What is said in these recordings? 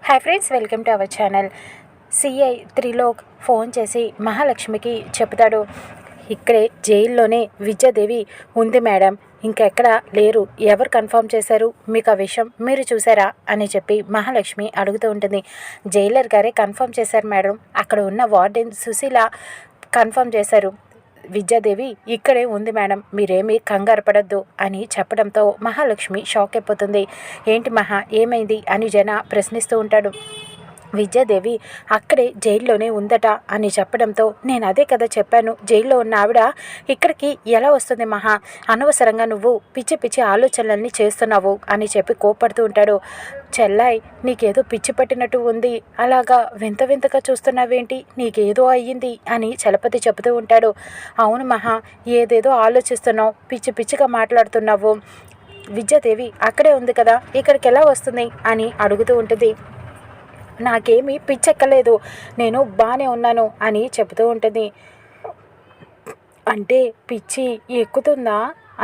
Hi friends, welcome to our channel. CI Trilok phone చేసి మహాలక్ష్మికి చెప్తాడు, ఇక్కడే జైల్లోనే విద్యాదేవి ఉంది మేడం, ఇంకెక్కడ లేరు. ఎవరు కన్ఫర్మ్ చేశారు? మీకు ఆ విషయం మీరు చూసారా అని చెప్పి మహాలక్ష్మి అడుగుతూ ఉంటుంది. జైలర్ గారే కన్ఫర్మ్ చేశారు మేడం, అక్కడ ఉన్న వార్డెన్ సుశీల కన్ఫర్మ్ చేశారు. విద్యాదేవి ఇక్కడే ఉంది మేడం, మీరేమీ కంగారు పడద్దు అని చెప్పడంతో మహాలక్ష్మి షాక్ అయిపోతుంది. ఏంటి మహా, ఏమైంది అని జన ప్రశ్నిస్తూ ఉంటాడు. విద్యాదేవి అక్కడే జైల్లోనే ఉందట అని చెప్పడంతో నేను అదే కదా చెప్పాను, జైల్లో ఉన్న ఆవిడ ఇక్కడికి ఎలా వస్తుంది మహా, అనవసరంగా నువ్వు పిచ్చి పిచ్చి ఆలోచనలన్నీ చేస్తున్నావు అని చెప్పి కోపడుతూ ఉంటాడు. చెల్లాయ్, నీకేదో పిచ్చి పట్టినట్టు ఉంది, అలాగా వింత వింతగా చూస్తున్నావేంటి, నీకేదో అయ్యింది అని చలపతి చెబుతూ ఉంటాడు. అవును మహా, ఏదేదో ఆలోచిస్తున్నావు, పిచ్చి పిచ్చిగా మాట్లాడుతున్నావు. విద్యాదేవి అక్కడే ఉంది కదా, ఇక్కడికి ఎలా వస్తుంది అని అడుగుతూ ఉంటుంది. నాకేమీ పిచ్చెక్కలేదు, నేను బాగానే ఉన్నాను అని చెబుతూ ఉంటుంది. అంటే పిచ్చి ఎక్కుతుందా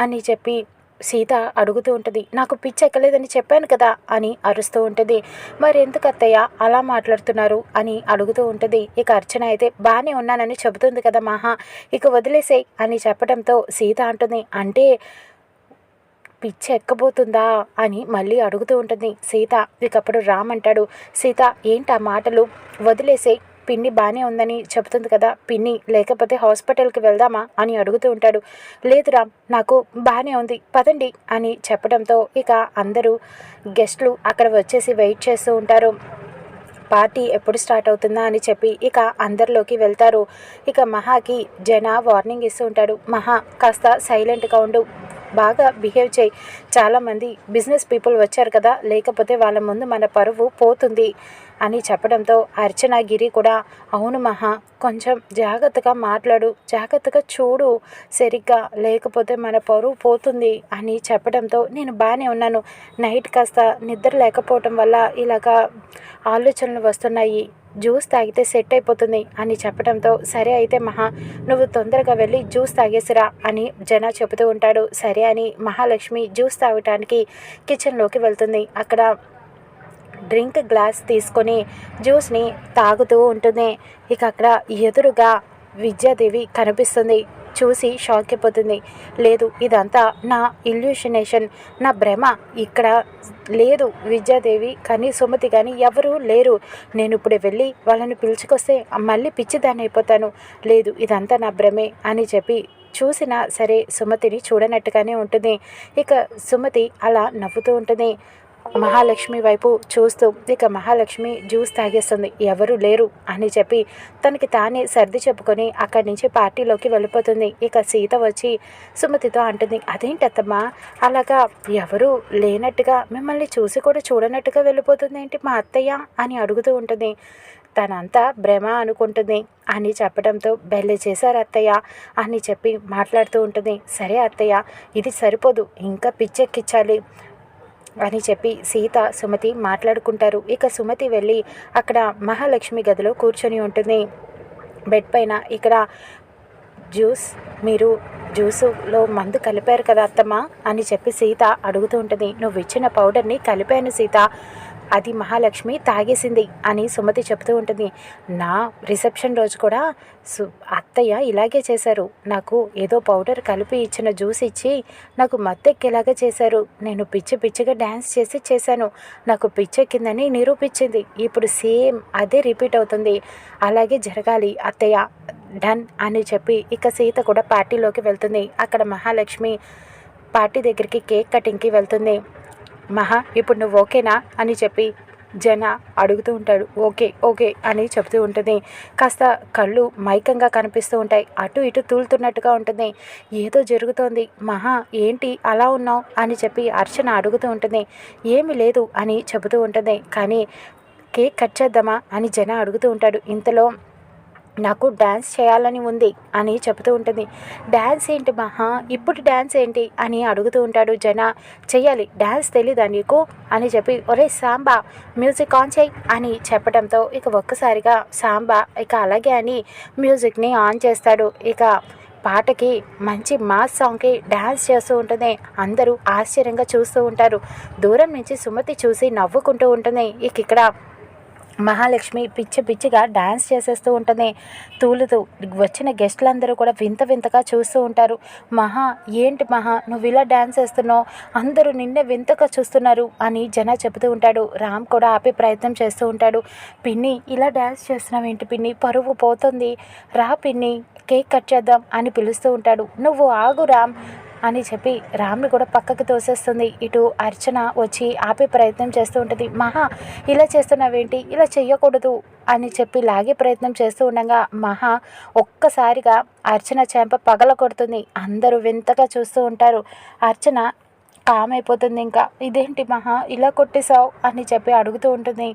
అని చెప్పి సీత అడుగుతూ ఉంటుంది. నాకు పిచ్చి ఎక్కలేదని చెప్పాను కదా అని అరుస్తూ ఉంటుంది. మరి ఎందుకు అత్తయ్య అలా మాట్లాడుతున్నారు అని అడుగుతూ ఉంటుంది. ఇక అర్చన అయితే బాగానే ఉన్నానని చెబుతుంది కదా మహా, ఇక వదిలేసేయ్ అని చెప్పడంతో సీత అంటుంది, అంటే పిచ్చి ఎక్కబోతుందా అని మళ్ళీ అడుగుతూ ఉంటుంది సీత. ఇకప్పుడు రామ్ అంటాడు, సీత ఏంటి ఆ మాటలు, వదిలేసే, పిన్ని బాగానే ఉందని చెబుతుంది కదా పిన్ని, లేకపోతే హాస్పిటల్కి వెళ్దామా అని అడుగుతూ ఉంటాడు. లేదు రామ్, నాకు బాగానే ఉంది, పదండి అని చెప్పడంతో ఇక అందరూ గెస్ట్లు అక్కడ వచ్చేసి వెయిట్ చేస్తూ ఉంటారు. పార్టీ ఎప్పుడు స్టార్ట్ అవుతుందా అని చెప్పి ఇక అందరిలోకి వెళ్తారు. ఇక మహాకి జన వార్నింగ్ ఇస్తూ ఉంటాడు. మహా, కాస్త సైలెంట్గా ఉండు, బాగా బిహేవ్ చేయి, చాలామంది బిజినెస్ పీపుల్ వచ్చారు కదా, లేకపోతే వాళ్ళ ముందు మన పరువు పోతుంది అని చెప్పడంతో అర్చన గిరి కూడా అవును మహా, కొంచెం జాగ్రత్తగా మాట్లాడు, జాగ్రత్తగా చూడు సరిగ్గా, లేకపోతే మన పరువు పోతుంది అని చెప్పడంతో నేను బాగానే ఉన్నాను, నైట్ కాస్త నిద్ర లేకపోవటం వల్ల ఇలాగా ఆలోచనలు వస్తున్నాయి, జ్యూస్ తాగితే సెట్ అయిపోతుంది అని చెప్పడంతో సరే అయితే మహా, నువ్వు తొందరగా వెళ్ళి జ్యూస్ తాగేసిరా అని జన చెబుతూ ఉంటాడు. సరే అని మహాలక్ష్మి జ్యూస్ తాగటానికి కిచెన్లోకి వెళ్తుంది. అక్కడ డ్రింక్ గ్లాస్ తీసుకొని జ్యూస్ని తాగుతూ ఉంటుంది. ఇక అక్కడ ఎదురుగా విద్యాదేవి కనిపిస్తుంది. చూసి షాక్ అయిపోతుంది. లేదు, ఇదంతా నా ఇల్యూషనేషన్, నా భ్రమ, ఇక్కడ లేదు విద్యాదేవి కానీ సుమతి కానీ ఎవరూ లేరు, నేను ఇప్పుడు వెళ్ళి వాళ్ళని పిలుచుకొస్తే మళ్ళీ పిచ్చిదాన్ని అయిపోతాను, లేదు ఇదంతా నా భ్రమే అని చెప్పి చూసినా సరే సుమతిని చూడనట్టుగానే ఉంటుంది. ఇక సుమతి అలా నవ్వుతూ ఉంటుంది మహాలక్ష్మి వైపు చూస్తూ. ఇక మహాలక్ష్మి జ్యూస్ తాగేస్తుంది. ఎవరు లేరు అని చెప్పి తనకి తానే సర్ది చెప్పుకొని అక్కడి నుంచి పార్టీలోకి వెళ్ళిపోతుంది. ఇక సీత వచ్చి సుమతితో అంటుంది, అదేంటి అత్తమ్మా అలాగా ఎవరు లేనట్టుగా, మిమ్మల్ని చూసి కూడా చూడనట్టుగా వెళ్ళిపోతుంది ఏంటి మా అత్తయ్య అని అడుగుతూ ఉంటుంది. తనంతా భ్రమ అనుకుంటుంది అని చెప్పడంతో బెల్లె చేశారు అత్తయ్య అని చెప్పి మాట్లాడుతూ ఉంటుంది. సరే అత్తయ్య, ఇది సరిపోదు, ఇంకా పిచ్చెక్కించాలి అని చెప్పి సీత సుమతి మాట్లాడుకుంటారు. ఇక సుమతి వెళ్ళి అక్కడ మహాలక్ష్మి గదిలో కూర్చొని ఉంటుంది బెడ్ పైన. ఇక్కడ జ్యూస్, మీరు జ్యూసులో మందు కలిపారు కదా అత్తమ్మ అని చెప్పి సీత అడుగుతూ ఉంటుంది. నువ్వు ఇచ్చిన పౌడర్ని కలిపాను సీత, అది మహాలక్ష్మి తాగేసింది అని సుమతి చెబుతూ ఉంటుంది. నా రిసెప్షన్ రోజు కూడా అత్తయ్య ఇలాగే చేశారు, నాకు ఏదో పౌడర్ కలిపి ఇచ్చిన జ్యూస్ ఇచ్చి నాకు మత్తెక్కేలాగా చేశారు, నేను పిచ్చి పిచ్చిగా డ్యాన్స్ చేశాను, నాకు పిచ్చెక్కిందని నిరూపించింది, ఇప్పుడు సేమ్ అదే రిపీట్ అవుతుంది, అలాగే జరగాలి అత్తయ్య, డన్ అని చెప్పి ఇక సీత కూడా పార్టీలోకి వెళ్తుంది. అక్కడ మహాలక్ష్మి పార్టీ దగ్గరికి కేక్ కటింగ్కి వెళ్తుంది. మహా, ఇప్పుడు నువ్వు ఓకేనా అని చెప్పి జన అడుగుతూ ఉంటాడు. ఓకే ఓకే అని చెప్తూ ఉంటుంది. కాస్త కళ్ళు మైకంగా కనిపిస్తూ ఉంటాయి, అటు ఇటు తూలుతున్నట్టుగా ఉంటుంది. ఏదో జరుగుతోంది మహా, ఏంటి అలా ఉన్నావు అని చెప్పి అర్చన అడుగుతూ ఉంటుంది. ఏమీ లేదు అని చెబుతూ ఉంటుంది. కానీ కేక్ కట్ చేద్దామా అని జన అడుగుతూ ఉంటాడు. ఇంతలో నాకు డ్యాన్స్ చేయాలని ఉంది అని చెబుతూ ఉంటుంది. డ్యాన్స్ ఏంటి మహా, ఇప్పుడు డ్యాన్స్ ఏంటి అని అడుగుతూ ఉంటాడు. జన చెయ్యాలి, డ్యాన్స్ తెలీదా నీకు అని చెప్పి ఒరే సాంబా మ్యూజిక్ ఆన్ చేయి అని చెప్పడంతో ఇక ఒక్కసారిగా సాంబా ఇక అలాగే అని మ్యూజిక్ని ఆన్ చేస్తాడు. ఇక పాటకి మంచి మాస్ సాంగ్కి డ్యాన్స్ చేస్తూ ఉంటుంది. అందరూ ఆశ్చర్యంగా చూస్తూ ఉంటారు. దూరం నుంచి సుమతి చూసి నవ్వుకుంటూ ఉంటుంది. ఇక ఇక్కడ మహాలక్ష్మి పిచ్చి పిచ్చిగా డాన్స్ చేసేస్తూ ఉంటుంది. తూలుతూ వచ్చిన గెస్టులందరూ కూడా వింత వింతగా చూస్తూ ఉంటారు. మహా, ఏంటి మహా నువ్వు ఇలా డాన్స్ వేస్తున్నావు, అందరూ నిన్నే వింతగా చూస్తున్నారు అని జన చెబుతూ ఉంటాడు. రామ్ కూడా ఆపే ప్రయత్నం చేస్తూ ఉంటాడు. పిన్ని ఇలా డాన్స్ చేస్తున్నావు ఏంటి పిన్ని, పరువు పోతుంది, రా పిన్ని కేక్ కట్ చేద్దాం అని పిలుస్తూ ఉంటాడు. నువ్వు ఆగు రామ్ అని చెప్పి రామ్ని కూడా పక్కకు తోసేస్తుంది. ఇటు అర్చన వచ్చి ఆపే ప్రయత్నం చేస్తూ ఉంటుంది. మహా ఇలా చేస్తున్నావేంటి, ఇలా చెయ్యకూడదు అని చెప్పి లాగే ప్రయత్నం చేస్తూ ఉండగా మహా ఒక్కసారిగా అర్చన చెంప పగల కొడుతుంది. అందరూ వింతగా చూస్తూ ఉంటారు. అర్చన కామైపోతుంది. ఇంకా ఇదేంటి మహా ఇలా కొట్టేశావు అని చెప్పి అడుగుతూ ఉంటుంది.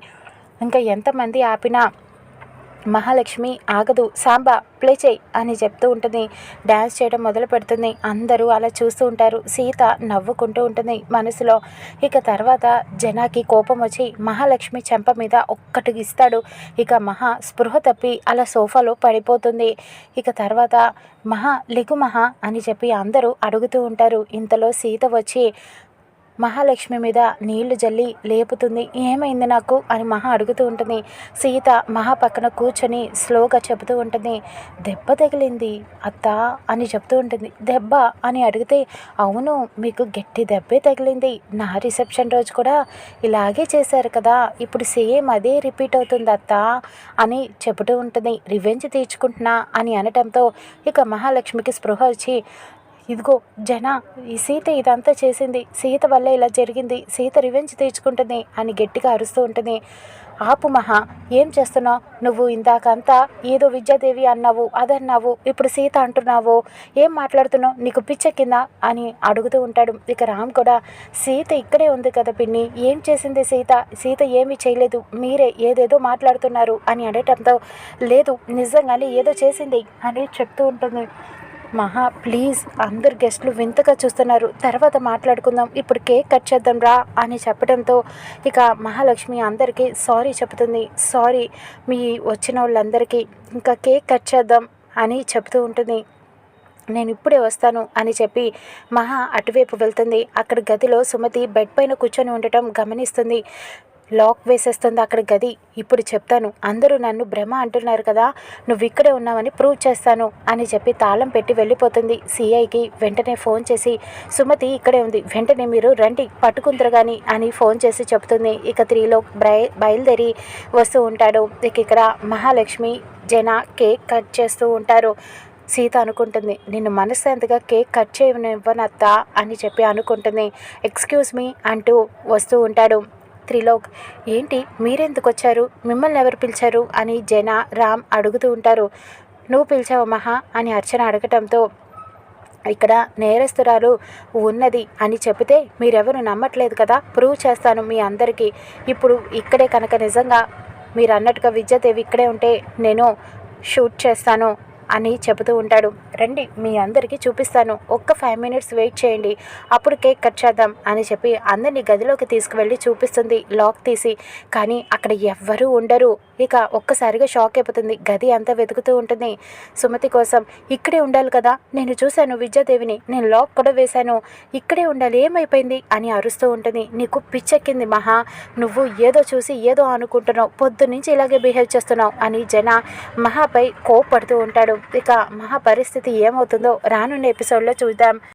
ఇంకా ఎంతమంది ఆపినా మహాలక్ష్మి ఆగదు. సాంబా ప్లే చేయి అని చెప్తూ ఉంటుంది. డ్యాన్స్ చేయడం మొదలు పెడుతుంది. అందరూ అలా చూస్తూ ఉంటారు. సీత నవ్వుకుంటూ ఉంటుంది మనసులో. ఇక తర్వాత జనాకి కోపం వచ్చి మహాలక్ష్మి చెంప మీద ఒక్కటి ఇస్తాడు. ఇక మహా స్పృహ తప్పి అలా సోఫాలో పడిపోతుంది. ఇక తర్వాత మహా లెగు మహా అని చెప్పి అందరూ అడుగుతూ ఉంటారు. ఇంతలో సీత వచ్చి మహాలక్ష్మి మీద నీళ్లు జల్లి లేపుతుంది. ఏమైంది నాకు అని మహా అడుగుతూ ఉంటుంది. సీత మహా పక్కన కూర్చొని స్లోగా చెబుతూ ఉంటుంది. దెబ్బ తగిలింది అత్త అని చెప్తూ ఉంటుంది. దెబ్బ అని అడిగితే అవును మీకు గట్టి దెబ్బే తగిలింది, నా రిసెప్షన్ రోజు కూడా ఇలాగే చేశారు కదా, ఇప్పుడు సేమ్ అదే రిపీట్ అవుతుంది అత్త అని చెబుతూ ఉంటుంది. రివెంజ్ తీర్చుకుంటున్నా అని అనటంతో ఇక మహాలక్ష్మికి స్పృహ వచ్చి ఇదిగో జన, ఈ సీత ఇదంతా చేసింది, సీత వల్ల ఇలా జరిగింది, సీత రివెంజ్ తీర్చుకుంటుంది అని గట్టిగా అరుస్తూ ఉంటుంది. ఆపు మహా, ఏం చేస్తున్నావు నువ్వు, ఇందాకంతా ఏదో విద్యాదేవి అన్నావు, అదన్నావు, ఇప్పుడు సీత అంటున్నావు, ఏం మాట్లాడుతున్నావు, నీకు పిచ్చెక్కిందా అని అడుగుతూ ఉంటాడు. ఇక రామ్ కూడా సీత ఇక్కడే ఉంది కదా పిన్ని, ఏం చేసింది సీత, సీత ఏమీ చేయలేదు, మీరే ఏదేదో మాట్లాడుతున్నారు అని అనటంతో లేదు నిజంగానే ఏదో చేసింది అని చెప్తూ ఉంటుంది. మహా ప్లీజ్, అందరు గెస్టులు వింతగా చూస్తున్నారు, తర్వాత మాట్లాడుకుందాం, ఇప్పుడు కేక్ కట్ చేద్దాం రా అని చెప్పడంతో ఇక మహాలక్ష్మి అందరికీ సారీ చెప్తుంది. సారీ మీ వచ్చిన వాళ్ళందరికీ, ఇంకా కేక్ కట్ చేద్దాం అని చెప్తూ ఉంటుంది. నేను ఇప్పుడే వస్తాను అని చెప్పి మహా అటువైపు వెళ్తుంది. అక్కడ గదిలో సుమతి బెడ్ పైన కూర్చొని ఉండటం గమనిస్తుంది. లాక్ వేసేస్తుంది అక్కడ గది. ఇప్పుడు చెప్తాను, అందరూ నన్ను భ్రమ అంటున్నారు కదా, నువ్వు ఇక్కడే ఉన్నావని ప్రూవ్ చేస్తాను అని చెప్పి తాళం పెట్టి వెళ్ళిపోతుంది. సిఐకి వెంటనే ఫోన్ చేసి సుమతి ఇక్కడే ఉంది, వెంటనే మీరు రండి పట్టుకుందరు కానీ అని ఫోన్ చేసి చెప్తుంది. ఇక త్రీలో బయలుదేరి వస్తూ ఉంటాడు. ఇక ఇక్కడ మహాలక్ష్మి జన కేక్ కట్ చేస్తూ ఉంటారు. సీత అనుకుంటుంది, నిన్ను మనశ్శాంతిగా కేక్ కట్ చేయనివ్వనత్తా అని చెప్పి అనుకుంటుంది. ఎక్స్క్యూజ్ మీ అంటూ వస్తూ ఉంటాడు. త్రిలోక్, ఏంటి మీరెందుకు వచ్చారు, మిమ్మల్ని ఎవరు పిలిచారు అని జన రామ్ అడుగుతూ ఉంటారు. నువ్వు పిలిచావు మహా అని అర్చన అడగటంతో ఇక్కడ నేరస్తురాలు ఉన్నది అని చెబితే మీరెవరు నమ్మట్లేదు కదా, ప్రూవ్ చేస్తాను మీ అందరికీ. ఇప్పుడు ఇక్కడే కనుక నిజంగా మీరు అన్నట్టుగా విద్యాదేవి ఇక్కడే ఉంటే నేను షూట్ చేస్తాను అని చెబుతూ ఉంటాడు. రండి మీ అందరికీ చూపిస్తాను, ఒక్క 5 minutes వెయిట్ చేయండి, అప్పుడు కేక్ కట్ చేద్దాం అని చెప్పి అందరినీ గదిలోకి తీసుకువెళ్ళి చూపిస్తుంది లాక్ తీసి. కానీ అక్కడ ఎవ్వరూ ఉండరు. ఇక ఒక్కసారిగా షాక్ అయిపోతుంది. గది అంతా వెతుకుతూ ఉంటుంది సుమతి కోసం. ఇక్కడే ఉండాలి కదా, నేను చూశాను విద్యాదేవిని, నేను లాక్ కూడా వేశాను, ఇక్కడే ఉండాలి, ఏమైపోయింది అని అరుస్తూ ఉంటుంది. నీకు పిచ్చెక్కింది మహా, నువ్వు ఏదో చూసి ఏదో అనుకుంటున్నావు, పొద్దున్నుంచి ఇలాగే బిహేవ్ చేస్తున్నావు అని జన మహాపై కోప్పడుతూ ఉంటాడు. ఇక మహా పరిస్థితి ఏమవుతుందో రానున్న ఎపిసోడ్లో చూద్దాం.